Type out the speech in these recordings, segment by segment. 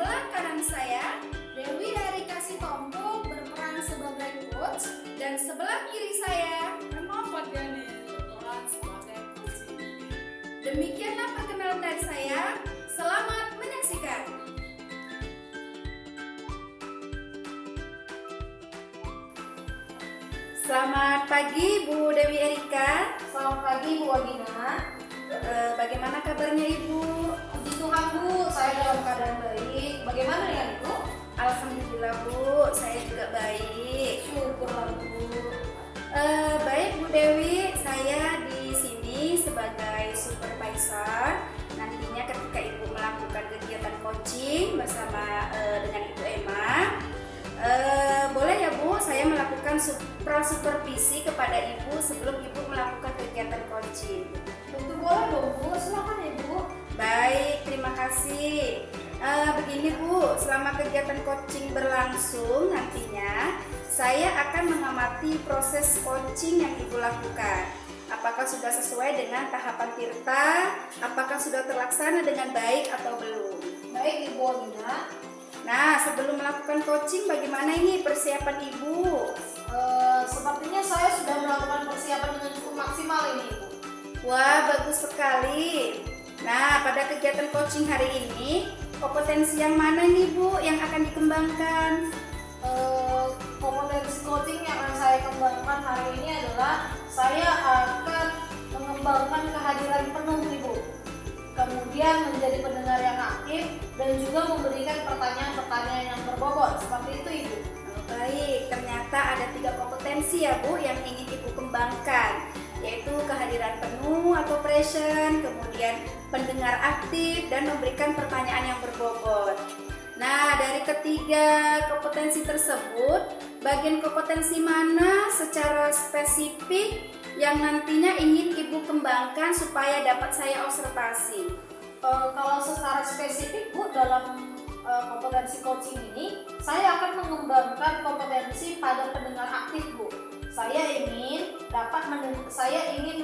Sebelah kanan saya, Dewi Arika Sitompul berperan sebagai coach, dan sebelah kiri saya, Emma Fadjani berperan sebagai coaching. demikianlah perkenalan dari saya. Selamat menyaksikan. Selamat pagi Bu Dewi Erika. Selamat pagi Bu Wagina. Bagaimana kabarnya Ibu? Puji Tuhan Bu, saya dalam keadaan baik. Bagaimana dengan Ibu? Alhamdulillah Bu, saya juga baik. Syukurlah Bu. Baik Bu Dewi, saya di sini sebagai supervisor. Nantinya ketika Ibu melakukan kegiatan coaching bersama dengan Ibu Emma, boleh ya Bu, saya melakukan supervisi kepada Ibu sebelum Ibu melakukan kegiatan coaching. Tentu boleh dong Bu, silakan ya Bu. Baik, terima kasih. Begini Bu, selama kegiatan coaching berlangsung nantinya saya akan mengamati proses coaching yang Ibu lakukan. Apakah sudah sesuai dengan tahapan Tirta? Apakah sudah terlaksana dengan baik atau belum? Baik Ibu Wagina. Nah, sebelum melakukan coaching, bagaimana ini persiapan Ibu? Sepertinya saya sudah melakukan persiapan dengan cukup maksimal ini Ibu. Wah, bagus sekali. Nah, pada kegiatan coaching hari ini, kompetensi yang mana nih Bu yang akan dikembangkan? Kompetensi coaching yang akan saya kembangkan hari ini adalah saya akan mengembangkan kehadiran penuh Ibu. Kemudian menjadi pendengar yang aktif dan juga memberikan pertanyaan-pertanyaan yang berbobot. Seperti itu Ibu. Baik, ternyata ada 3 kompetensi ya Bu yang ingin Ibu kembangkan, yaitu kehadiran penuh atau present, kemudian pendengar aktif, dan memberikan pertanyaan yang berbobot. Nah, dari ketiga kompetensi tersebut, bagian kompetensi mana secara spesifik yang nantinya ingin Ibu kembangkan supaya dapat saya observasi? Kalau secara spesifik Bu, dalam kompetensi coaching ini saya akan mengembangkan kompetensi pada pendengar aktif Bu. Saya ingin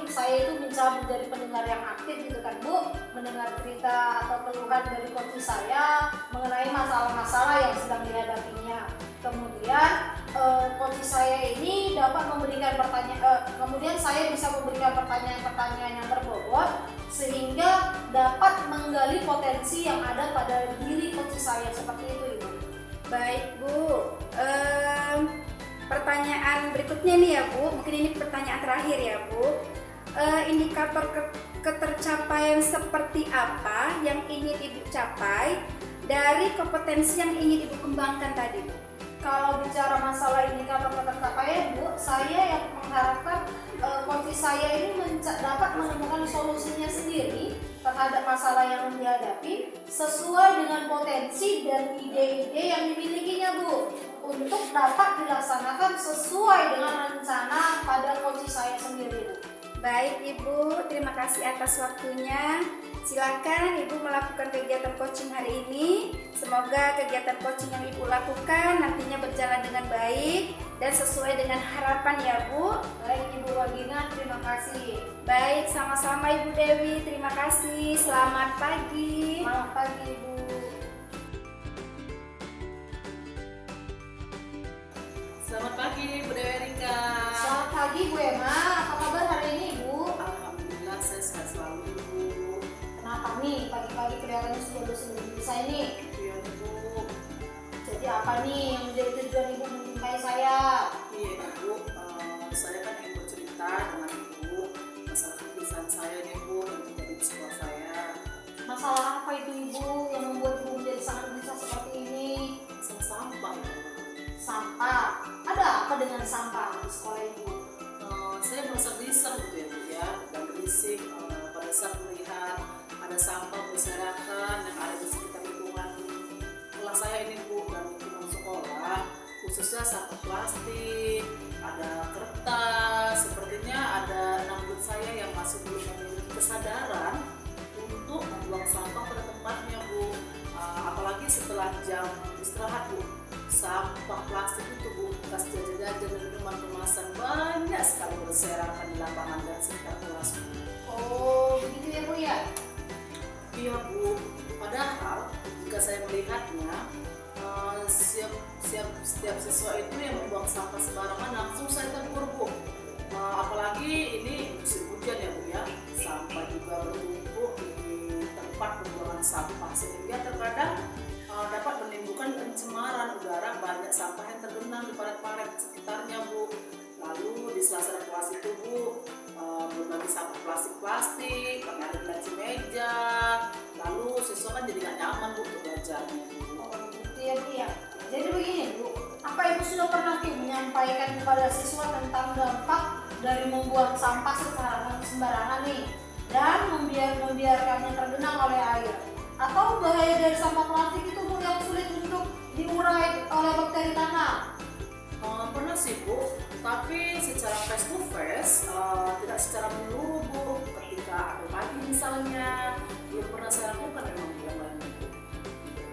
saya itu bisa menjadi pendengar yang aktif gitu kan Bu, mendengar cerita atau keluhan dari coach saya mengenai masalah-masalah yang sedang dihadapinya. Kemudian coach saya ini dapat memberikan kemudian saya bisa memberikan pertanyaan-pertanyaan yang berbobot sehingga dapat menggali potensi yang ada pada diri coach saya. Seperti itu Ibu. Baik Bu, pertanyaan berikutnya nih ya Bu, mungkin ini pertanyaan terakhir ya Bu. Indikator ketercapaian seperti apa yang ingin Ibu capai dari kompetensi yang ingin Ibu kembangkan tadi Bu? Kalau bicara masalah indikator ketercapaian Bu, saya yang mengharapkan coach saya ini dapat menemukan solusinya sendiri terhadap masalah yang dihadapi sesuai dengan potensi dan ide-ide yang dimilikinya Bu, untuk dapat dilaksanakan sesuai dengan rencana pada coach saya sendiri Bu. Baik Ibu, terima kasih atas waktunya. Silakan Ibu melakukan kegiatan coaching hari ini. Semoga kegiatan coaching yang Ibu lakukan nantinya berjalan dengan baik dan sesuai dengan harapan ya Bu. Baik Ibu Wagina, terima kasih. Baik, sama-sama Ibu Dewi, terima kasih. Selamat pagi. Selamat pagi Ibu. Selamat pagi Bu Dewi Erika. Selamat pagi Bu Emma, apa kabar hari ini Ibu? Alhamdulillah saya sehat selalu Ibu. Kenapa nih pagi-pagi kelihatannya sudah bersih-bersih saya nih? Iya Ibu. Jadi apa nih yang menjadi tujuan Ibu menjumpai saya? Iya Ibu, saya kan ingin bercerita dengan Ibu masalah kebiasaan saya nih Bu yang terjadi di sekolah saya. Masalah apa itu Ibu yang membuat Ibu menjadi sangat gelisah seperti ini? Masalah sampah. Sampah. Ada apa dengan sampah di sekolah Ibu? Saya merasa gelisah gitu ya Bu ya, dan berisik pada saat melihat ada sampah berserakan yang ada di sekitar lingkungan kelas saya ini Bu, dan lingkungan sekolah, khususnya sampah plastik, ada kertas. Sepertinya ada anak murid saya yang masih belum memiliki kesadaran untuk membuang sampah pada tempatnya Bu, apalagi setelah jam istirahat Bu. Sampah plastik itu Bu, bekas jajan-jajan dan minuman kemasan banyak sekali berserakan di lapangan dan sekitar kelas Bu. Oh, begitu ya Bu ya? Iya Bu, padahal jika saya melihatnya setiap siswa itu yang membuang sampah sembarangan langsung saya tegur, Bu. Apalagi ini musim hujan ya, Bu ya, sampah juga bertumpuk di tempat pembuangan sampah sehingga terkadang dapat menimbulkan pencemaran udara, banyak sampah yang tergenang di paret-paret sekitarnya, Bu. Lalu di sela-sela kelas itu, Bu, berbagi sampah plastik, pakai laci meja, lalu siswa kan jadi gak nyaman, Bu, untuk belajarnya. Iya Bu ya. Jadi begini Bu, apa Ibu sudah pernah menyampaikan kepada siswa tentang dampak dari membuang sampah secara sembarangan nih dan membiarkannya tergenang oleh air? Atau bahaya dari sampah plastik itu Bu yang sulit untuk diurai oleh bakteri tanah? Pernah sih, Bu, tapi secara face to face, tidak secara menyeluruh, Bu. Ketika ada pagi misalnya, belum pernah saya lakukan memang yang lain, Bu.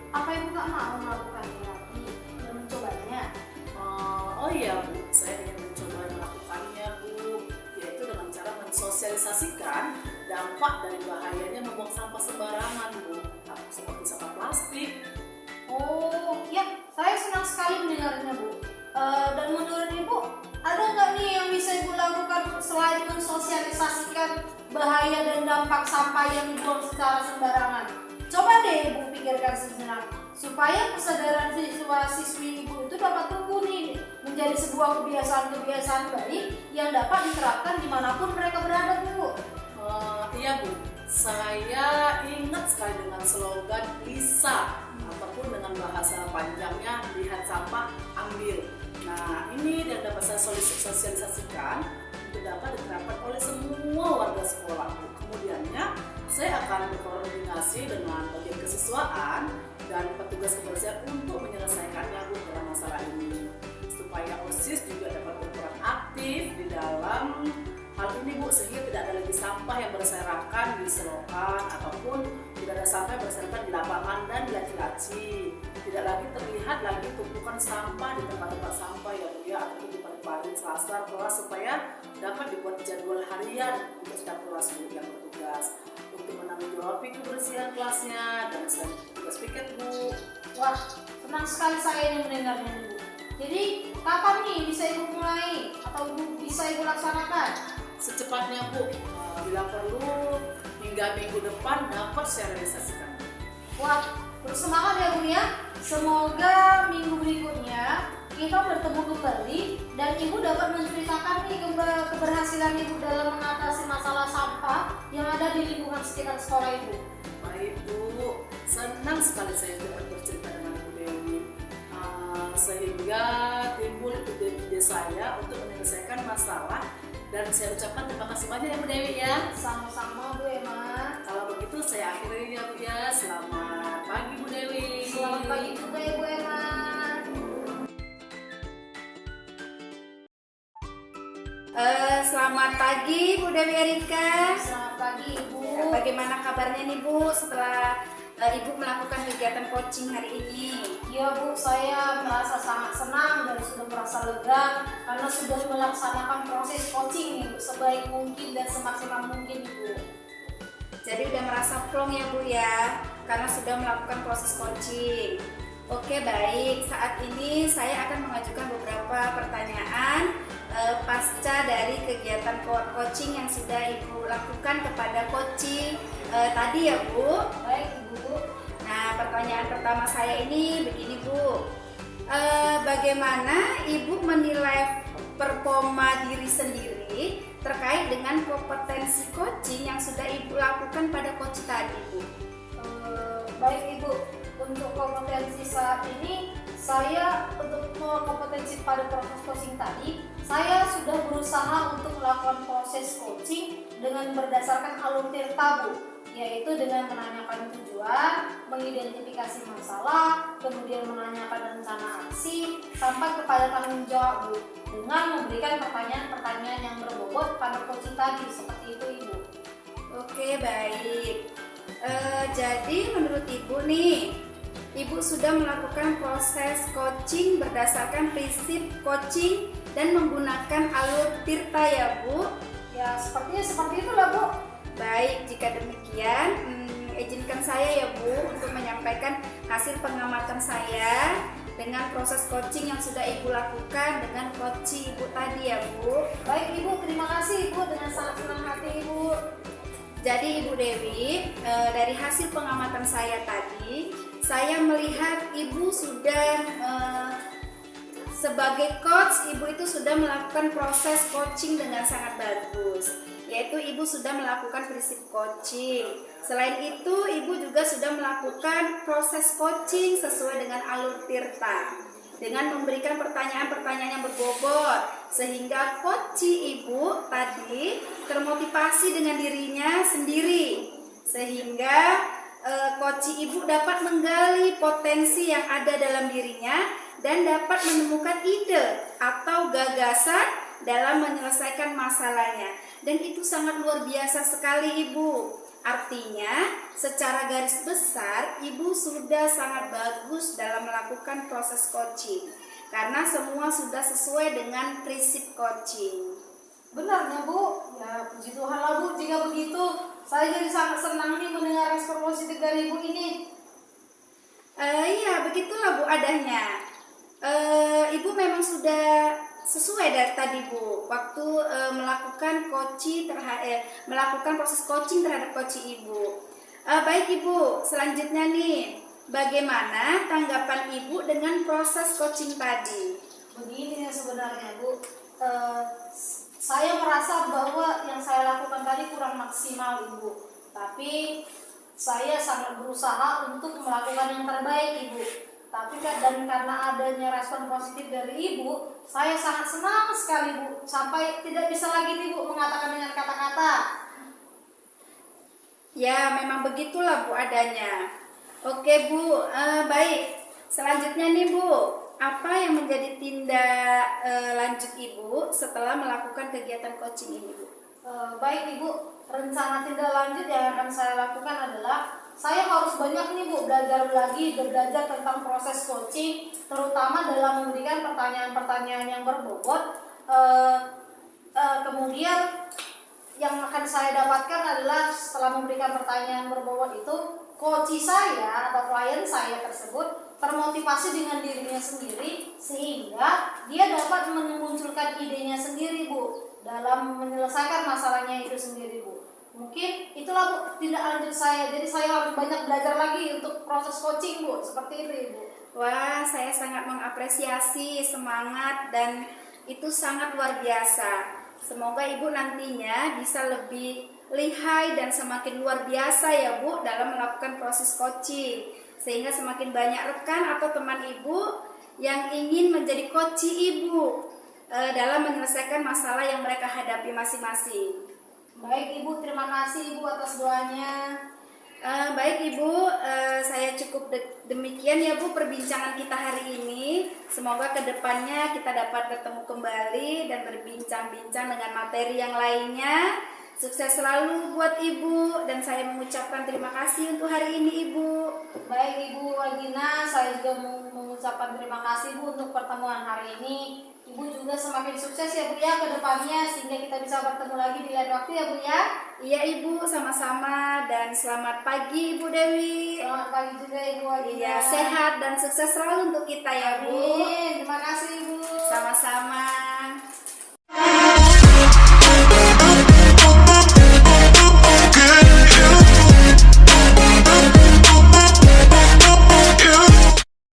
Apa Ibu nggak mau melakukannya lagi dan mencobanya? Oh iya, Bu, saya ingin mencoba melakukannya, Bu, yaitu dengan cara mensosialisasikan dampak dari bahayanya membuang sampah sembarangan, Bu, seperti sampah plastik. Oh ya, saya senang sekali mendengarnya Bu. Dan menurut Ibu, ada nggak nih yang bisa Ibu lakukan selain mensosialisasikan bahaya dan dampak sampah yang dibuang secara sembarangan? Coba deh Ibu pikirkan sejenak, supaya kesadaran siswa-siswi Ibu itu dapat tumbuh nih menjadi sebuah kebiasaan-kebiasaan baik yang dapat diterapkan dimanapun mereka berada, Bu. Iya, Bu, saya ingat sekali dengan slogan LISA ataupun dengan bahasa panjangnya lihat sampah ambil. Nah, ini yang dapat saya sosialisasikan untuk dapat diterapkan oleh semua warga sekolah, Bu. Kemudiannya saya akan berkoordinasi dengan bagian kesiswaan dan petugas kebersihan untuk menyelesaikannya, Bu, dalam masalah ini, supaya OSIS juga dapat berperan aktif di dalam hal ini, Bu, sehingga tidak ada lagi sampah yang berserakan di selokan ataupun tidak ada sampah yang berserakan di lapangan dan di laci-laci. Tidak lagi terlihat lagi tumpukan sampah di tempat-tempat sampah ya, Bu, ya, ataupun di pagi-pagi, Selasa, kelas, supaya dapat dibuat jadwal harian untuk setiap kelas, Bu, yang bertugas untuk menanggung kebersihan kelasnya dan selain tugas piket, Bu. Wah, senang sekali saya ini mendengarnya, Bu. Jadi, kapan nih bisa Ibu mulai atau bisa Ibu laksanakan? Secepatnya, Bu, bila perlu hingga minggu depan dapat saya realisasikan. Wah, bersemangat ya Bu ya. Semoga minggu berikutnya kita bertemu kembali dan Ibu dapat menceritakan nih keberhasilan Ibu dalam mengatasi masalah sampah yang ada di lingkungan sekitar sekolah Ibu. Baik, Bu, senang sekali saya dapat bercerita dengan Bu Dewi, sehingga timbul ide saya untuk menyelesaikan masalah, dan saya ucapkan terima kasih banyak ya Bu Dewi ya. Sama-sama Bu Emma. Kalau begitu saya akhiri ya, Bu ya. Selamat pagi Bu Dewi. Selamat pagi juga ya Bu Emma. Selamat pagi Bu Dewi Erika. Selamat pagi Ibu. Bagaimana kabarnya nih Bu setelah Ibu melakukan kegiatan coaching hari ini? Ya Bu, saya merasa sangat senang dan sudah merasa lega karena sudah melaksanakan proses coaching nih Bu, sebaik mungkin dan semaksimal mungkin Ibu. Jadi udah merasa plong ya Bu ya, karena sudah melakukan proses coaching. Oke baik, saat ini saya akan mengajukan beberapa pertanyaan pasca dari kegiatan coaching yang sudah Ibu lakukan kepada coaching tadi ya Bu. Baik Ibu. Nah, pertanyaan pertama saya ini begini Bu, bagaimana Ibu menilai performa diri sendiri terkait dengan kompetensi coaching yang sudah Ibu lakukan pada coach tadi Bu? Baik Ibu, untuk kompetensi saat ini saya untuk kompetensi pada proses coaching tadi, saya sudah berusaha untuk melakukan proses coaching dengan berdasarkan alur tirta Bu, yaitu dengan menanyakan tujuan, mengidentifikasi masalah, kemudian menanyakan rencana aksi, sampai kepada tanggung jawab Bu, dengan memberikan pertanyaan-pertanyaan yang berbobot pada coaching tadi, seperti itu Ibu. Oke baik, jadi menurut Ibu nih, Ibu sudah melakukan proses coaching berdasarkan prinsip coaching dan menggunakan alur tirta ya Bu? Ya sepertinya seperti itulah Bu. Baik, jika demikian izinkan saya ya Bu untuk menyampaikan hasil pengamatan saya dengan proses coaching yang sudah Ibu lakukan dengan coach Ibu tadi ya Bu. Baik Ibu, terima kasih Ibu dengan sangat senang hati Ibu. Jadi Ibu Dewi, dari hasil pengamatan saya tadi, saya melihat Ibu sudah sebagai coach, Ibu itu sudah melakukan proses coaching dengan sangat bagus, yaitu Ibu sudah melakukan prinsip coaching. Selain itu, Ibu juga sudah melakukan proses coaching sesuai dengan alur Tirta, dengan memberikan pertanyaan-pertanyaan yang berbobot, sehingga coach Ibu tadi termotivasi dengan dirinya sendiri, sehingga coach Ibu dapat menggali potensi yang ada dalam dirinya dan dapat menemukan ide atau gagasan dalam menyelesaikan masalahnya. Dan itu sangat luar biasa sekali Ibu. Artinya, secara garis besar, Ibu sudah sangat bagus dalam melakukan proses coaching. Karena semua sudah sesuai dengan prinsip coaching. Benarnya Bu, ya puji Tuhan lah Bu, jika begitu saya jadi sangat senang nih mendengar respon positif dari Ibu ini. Iya, begitulah Bu adanya. Ibu memang sudah sesuai dari tadi Bu, waktu melakukan melakukan proses coaching terhadap coach Ibu. Baik Ibu, selanjutnya nih, bagaimana tanggapan Ibu dengan proses coaching tadi? Begini ya sebenarnya Bu, saya merasa bahwa yang saya lakukan tadi kurang maksimal Ibu, tapi saya sangat berusaha untuk melakukan yang terbaik Ibu. Tapi dan karena adanya respon positif dari Ibu, saya sangat senang sekali Bu, sampai tidak bisa lagi Ibu mengatakan dengan kata-kata. Ya, memang begitulah Bu adanya. Oke Bu, baik. Selanjutnya nih Bu, apa yang menjadi tindak lanjut Ibu setelah melakukan kegiatan coaching ini Bu? Baik Ibu, rencana tindak lanjut yang akan saya lakukan adalah saya harus banyak nih Bu belajar tentang proses coaching, terutama dalam memberikan pertanyaan-pertanyaan yang berbobot. Kemudian yang akan saya dapatkan adalah setelah memberikan pertanyaan berbobot itu, coach saya atau klien saya tersebut termotivasi dengan dirinya sendiri, sehingga dia dapat memunculkan idenya sendiri Bu dalam menyelesaikan masalahnya itu sendiri Bu. Mungkin itulah Bu tindak lanjut saya. Jadi saya harus banyak belajar lagi untuk proses coaching Bu, seperti itu Ibu. Wah, saya sangat mengapresiasi semangat dan itu sangat luar biasa. Semoga Ibu nantinya bisa lebih lihai dan semakin luar biasa ya Bu dalam melakukan proses coaching, sehingga semakin banyak rekan atau teman Ibu yang ingin menjadi coach Ibu dalam menyelesaikan masalah yang mereka hadapi masing-masing. Baik Ibu, terima kasih Ibu atas doanya. Baik Ibu, saya cukup demikian ya Bu perbincangan kita hari ini. Semoga kedepannya kita dapat bertemu kembali dan berbincang-bincang dengan materi yang lainnya. Sukses selalu buat Ibu dan saya mengucapkan terima kasih untuk hari ini Ibu. Baik Ibu Wagina, saya juga mengucapkan terima kasih Bu untuk pertemuan hari ini. Ibu juga semakin sukses ya Bu ya ke depannya, sehingga kita bisa bertemu lagi di lain waktu ya Bu ya. Iya Ibu, sama-sama dan selamat pagi Ibu Dewi. Selamat pagi juga Ibu Wagina. Iya, sehat dan sukses selalu untuk kita ya Bu. Amin. Terima kasih Ibu. Sama-sama.